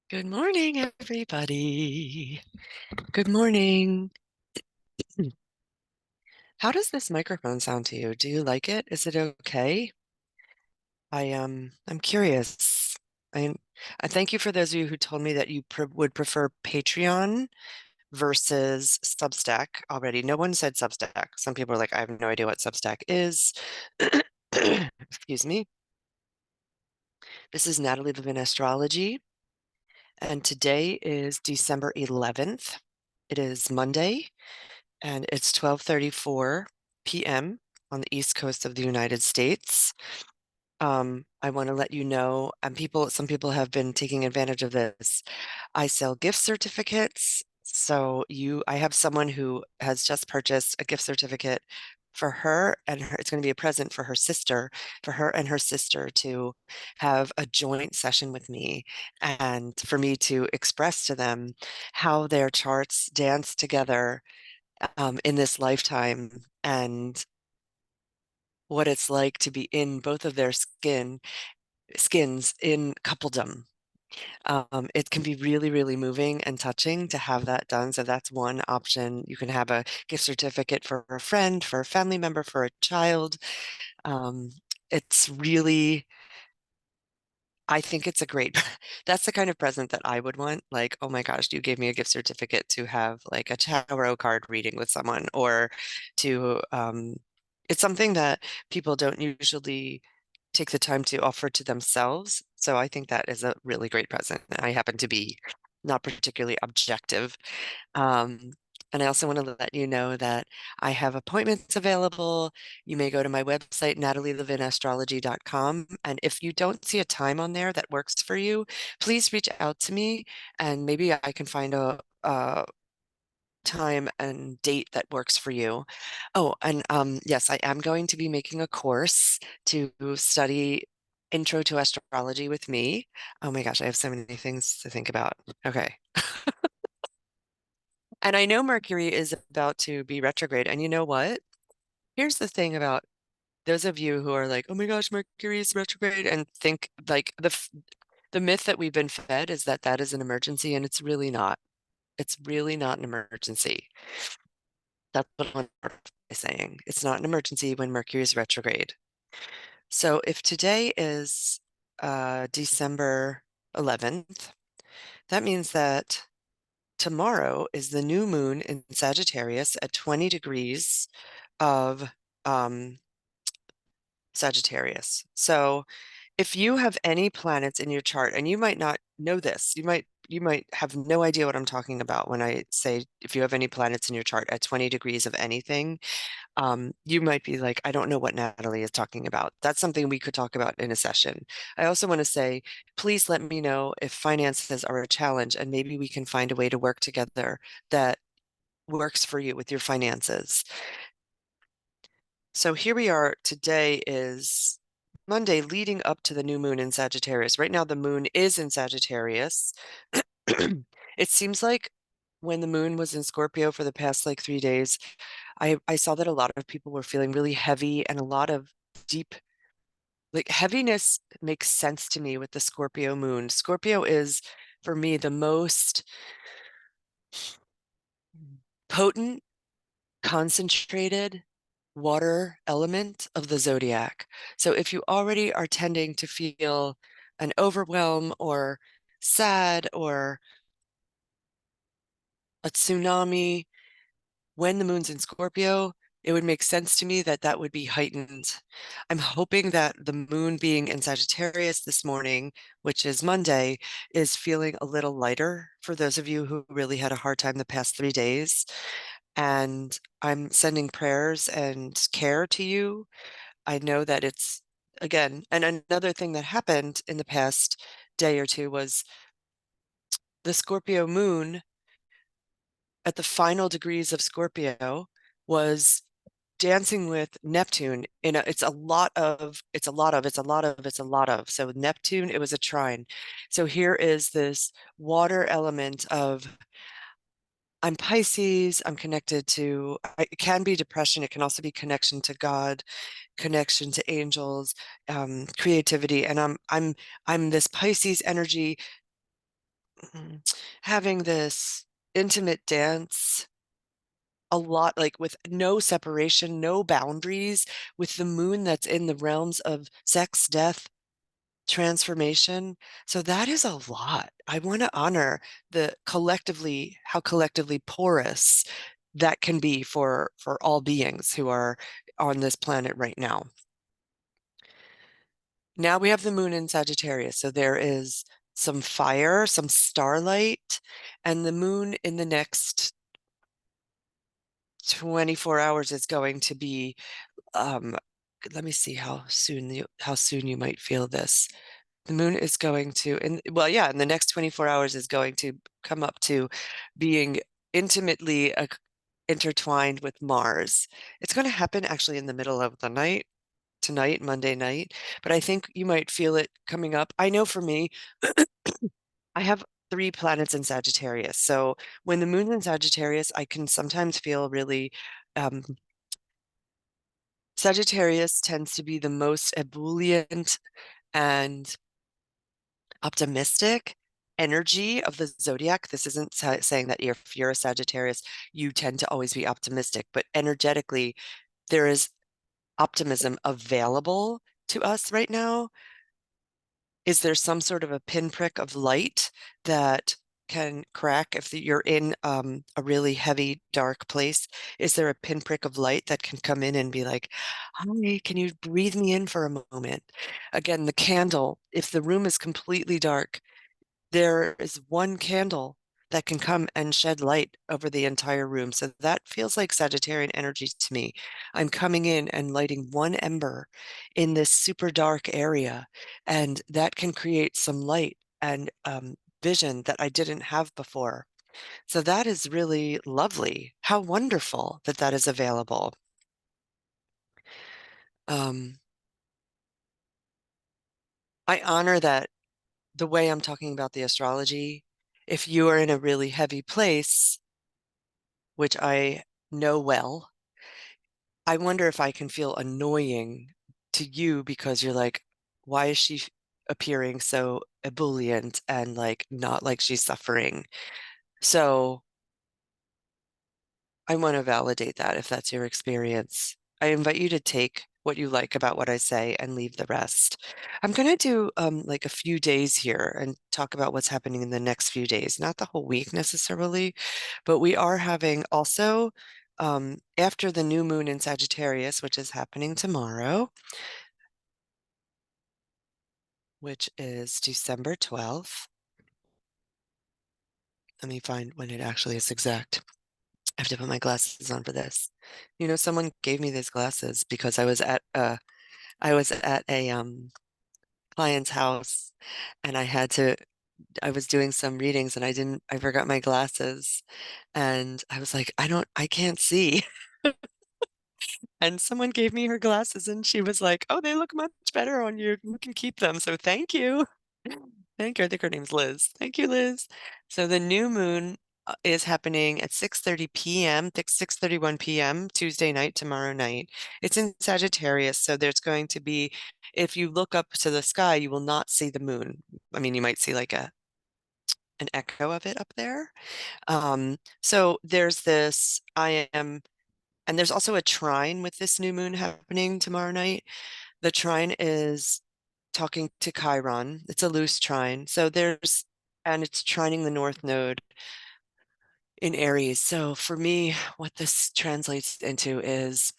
Good morning, everybody. Good morning. How does this microphone sound to you? Do you like it? Is it okay? I'm curious. I I thank you for those of you who told me that you would prefer Patreon versus Substack already. No one said Substack. Some people are like, I have no idea what Substack is. Excuse me. This is Natalie Levin Astrology, and today is December 11th. It is Monday. And it's 12:34 p.m. on the East Coast of the United States. I want to let you know, and some people have been taking advantage of this. I sell gift certificates. I have someone who has just purchased a gift certificate for her, and it's going to be a present for her and her sister to have a joint session with me, and for me to express to them how their charts dance together in this lifetime and what it's like to be in both of their skins in coupledom. It can be really, really moving and touching to have that done. So that's one option. You can have a gift certificate for a friend, for a family member, for a child. Um, it's really I think it's a great, that's the kind of present that I would want. Like, oh my gosh, you gave me a gift certificate to have like a tarot card reading with someone, or it's something that people don't usually take the time to offer to themselves. So I think that is a really great present. I happen to be not particularly objective, um, and I also want to let you know that I have appointments available. You may go to my website, natalielevinastrology.com. And if you don't see a time on there that works for you, please reach out to me and maybe I can find a time and date that works for you. Oh, and yes, I am going to be making a course to study Intro to Astrology with me. Oh my gosh, I have so many things to think about. Okay. And I know Mercury is about to be retrograde. And you know what? Here's the thing about those of you who are like, oh my gosh, Mercury is retrograde, and think like the myth that we've been fed is that that is an emergency, and it's really not. It's really not an emergency. That's what I'm saying. It's not an emergency when Mercury is retrograde. So if today is December 11th, that means that tomorrow is the new moon in Sagittarius at 20 degrees of um, Sagittarius. So if you have any planets in your chart, and you might not know this, you might have no idea what I'm talking about when I say if you have any planets in your chart at 20 degrees of anything, you might be like, I don't know what Natalie is talking about. That's something we could talk about in a session. I also want to say, please let me know if finances are a challenge, and maybe we can find a way to work together that works for you with your finances. So here we are. Today is Monday leading up to the new moon in Sagittarius. Right now, the moon is in Sagittarius. It seems like when the moon was in Scorpio for the past like 3 days, I saw that a lot of people were feeling really heavy, and a lot of deep, like, heaviness makes sense to me with the Scorpio moon. Scorpio is, for me, the most potent, concentrated water element of the zodiac. So if you already are tending to feel an overwhelm or sad or a tsunami, when the moon's in Scorpio, it would make sense to me that that would be heightened. I'm hoping that the moon being in Sagittarius this morning, which is Monday, is feeling a little lighter for those of you who really had a hard time the past 3 days. And I'm sending prayers and care to you. I know that it's, again, and another thing that happened in the past day or two was the Scorpio moon at the final degrees of Scorpio was dancing with Neptune in it's a lot of, it's a lot of, it's a lot of, it's a lot of. So Neptune, it was a trine. So here is this water element of, I'm Pisces, I'm connected to, it can be depression, it can also be connection to God, connection to angels, creativity. And I'm this Pisces energy having this intimate dance a lot, like with no separation, no boundaries, with the moon that's in the realms of sex, death, transformation. So that is a lot. I want to honor the collectively, how collectively porous that can be for all beings who are on this planet right now. Now we have the moon in Sagittarius. So there is some fire, some starlight, and the moon in the next 24 hours is going to be um let me see how soon you might feel this. The moon is going to, and well, yeah, in the next 24 hours is going to come up to being intimately intertwined with Mars. It's going to happen actually in the middle of the night, tonight, Monday night, but I think you might feel it coming up. I know for me, I have three planets in Sagittarius. So when the moon's in Sagittarius, I can sometimes feel really, um, Sagittarius tends to be the most ebullient and optimistic energy of the zodiac. This isn't saying that if you're a Sagittarius, you tend to always be optimistic, but energetically, there is optimism available to us right now. Is there some sort of a pinprick of light that can crack if you're in a really heavy, dark place? Is there a pinprick of light that can come in and be like, "Hi, can you breathe me in for a moment?" Again, the candle, if the room is completely dark, there is one candle that can come and shed light over the entire room. So that feels like Sagittarian energy to me. I'm coming in and lighting one ember in this super dark area, and that can create some light and vision that I didn't have before. So that is really lovely. How wonderful that that is available. Um, I honor that the way I'm talking about the astrology. If you are in a really heavy place, which I know well, I wonder if I can feel annoying to you because you're like, why is she appearing so ebullient and like not like she's suffering? So I want to validate that if that's your experience. I invite you to take what you like about what I say and leave the rest. I'm going to do like a few days here and talk about what's happening in the next few days, not the whole week necessarily, but we are having also after the new moon in Sagittarius, which is happening tomorrow, which is December 12th. Let me find when it actually is exact. I have to put my glasses on for this. You know, someone gave me these glasses because I was at a client's house and I was doing some readings and I forgot my glasses and I was like, I can't see. And someone gave me her glasses and she was like, oh, they look much better on you. You can keep them. So thank you. Thank you. I think her name's Liz. Thank you, Liz. So the new moon is happening at 6:30 p.m., 6:31 p.m. Tuesday night, tomorrow night. It's in Sagittarius, so there's going to be, if you look up to the sky, you will not see the moon. I mean, you might see like an echo of it up there. So there's this, and there's also a trine with this new moon happening tomorrow night. The trine is talking to Chiron. It's a loose trine. And it's trining the North Node in Aries. So for me, what this translates into is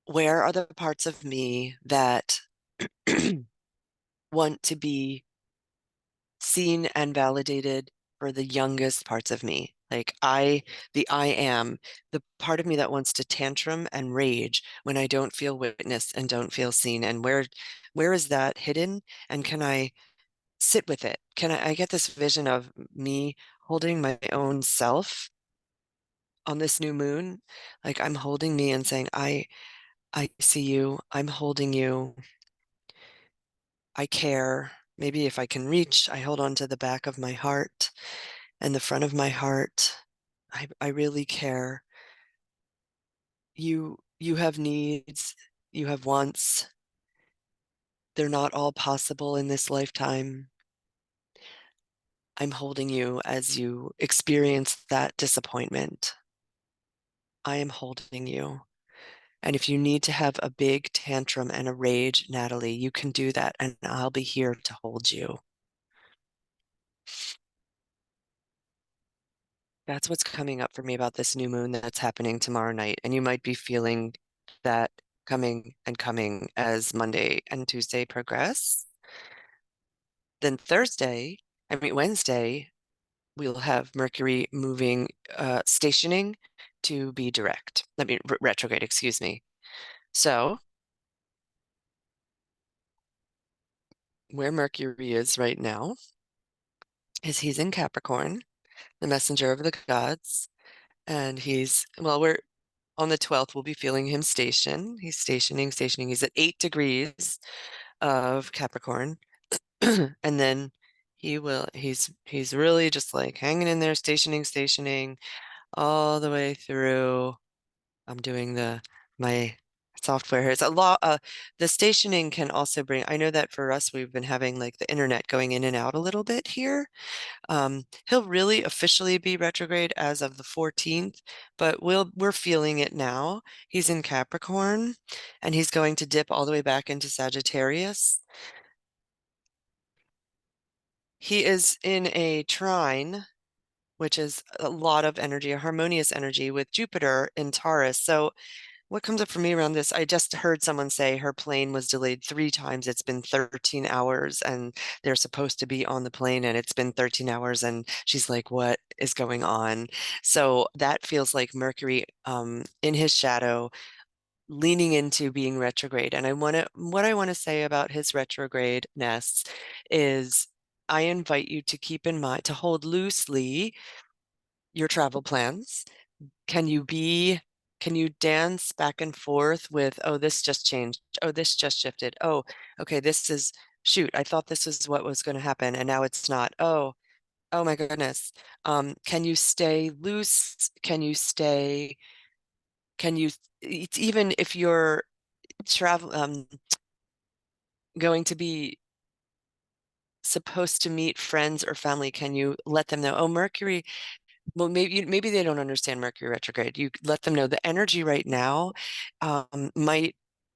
where are the parts of me that want to be seen and validated for the youngest parts of me? Like the I am, the part of me that wants to tantrum and rage when I don't feel witnessed and don't feel seen. And where is that hidden? And can I sit with it? I get this vision of me holding my own self on this new moon? Like I'm holding me and saying, I see you, I'm holding you, I care. Maybe if I can reach, I hold on to the back of my heart and the front of my heart. I really care. You have needs, you have wants. They're not all possible in this lifetime. I'm holding you as you experience that disappointment. I am holding you. And if you need to have a big tantrum and a rage, Natalie, you can do that, and I'll be here to hold you. That's what's coming up for me about this new moon that's happening tomorrow night. And you might be feeling that coming and coming as Monday and Tuesday progress. Then Wednesday, we'll have Mercury moving, stationing to be direct. I mean, retrograde, excuse me. So, where Mercury is right now is he's in Capricorn, the messenger of the gods. And well, we're on the 12th, we'll be feeling him station. He's stationing. He's at 8 degrees of Capricorn. And then he's really just like hanging in there, stationing all the way through. I'm doing my software. It's a lot. The stationing can also bring, I know that for us, we've been having like the internet going in and out a little bit here. He'll really officially be retrograde as of the 14th, but we're feeling it now. He's in Capricorn and he's going to dip all the way back into Sagittarius. He is in a trine, which is a lot of energy, a harmonious energy with Jupiter in Taurus. So what comes up for me around this? I just heard someone say her plane was delayed 3 times. It's been 13 hours and they're supposed to be on the plane and it's been 13 hours. And she's like, what is going on? So that feels like Mercury in his shadow leaning into being retrograde. And what I want to say about his retrogradness is I invite you to keep in mind to hold loosely your travel plans. Can you be, can you dance back and forth with, oh, this just changed. Oh, this just shifted. Oh, okay, shoot, I thought this is what was going to happen and now it's not. Oh my goodness. Can you stay loose? Can you, it's even if you're going to be supposed to meet friends or family, can you let them know, oh, Mercury, well, maybe they don't understand Mercury retrograde. You let them know the energy right now might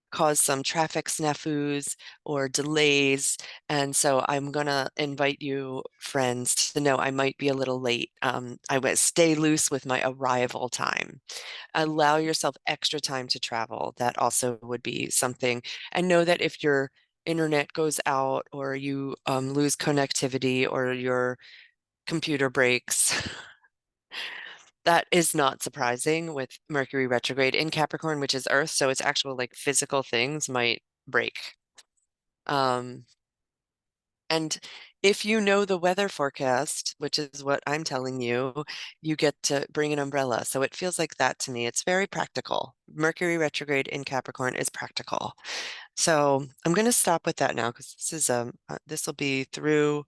cause some traffic snafus or delays. And so I'm gonna invite you, friends, to know I might be a little late. I would stay loose with my arrival time. Allow yourself extra time to travel. That also would be something. And know that if your internet goes out or you lose connectivity or your computer breaks, that is not surprising with Mercury retrograde in Capricorn, which is Earth. So it's actual like physical things might break. Um, and if you know the weather forecast, which is what I'm telling you, you get to bring an umbrella. So it feels like that to me. It's very practical. Mercury retrograde in Capricorn is practical. So I'm going to stop with that now because this will be through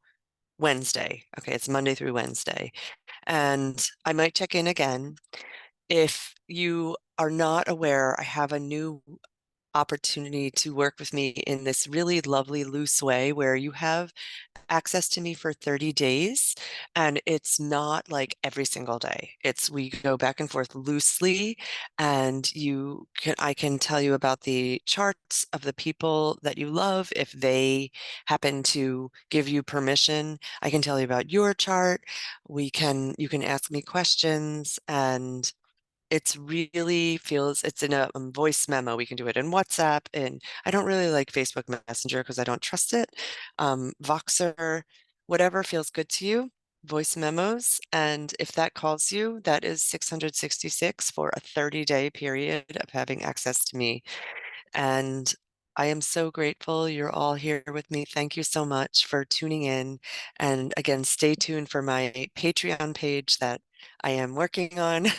Wednesday. Okay, it's Monday through Wednesday. And I might check in again. If you are not aware, I have a new opportunity to work with me in this really lovely, loose way where you have access to me for 30 days. And it's not like every single day. We go back and forth loosely. And I can tell you about the charts of the people that you love. If they happen to give you permission, I can tell you about your chart. You can ask me questions and it's in a voice memo. We can do it in WhatsApp, and I don't really like Facebook Messenger because I don't trust it. Voxer, whatever feels good to you, voice memos. And if that calls you, that is 666 for a 30-day period of having access to me. And I am so grateful you're all here with me. Thank you so much for tuning in. And again, stay tuned for my Patreon page that I am working on.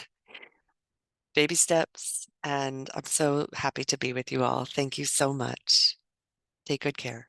Baby steps, and I'm so happy to be with you all. Thank you so much. Take good care.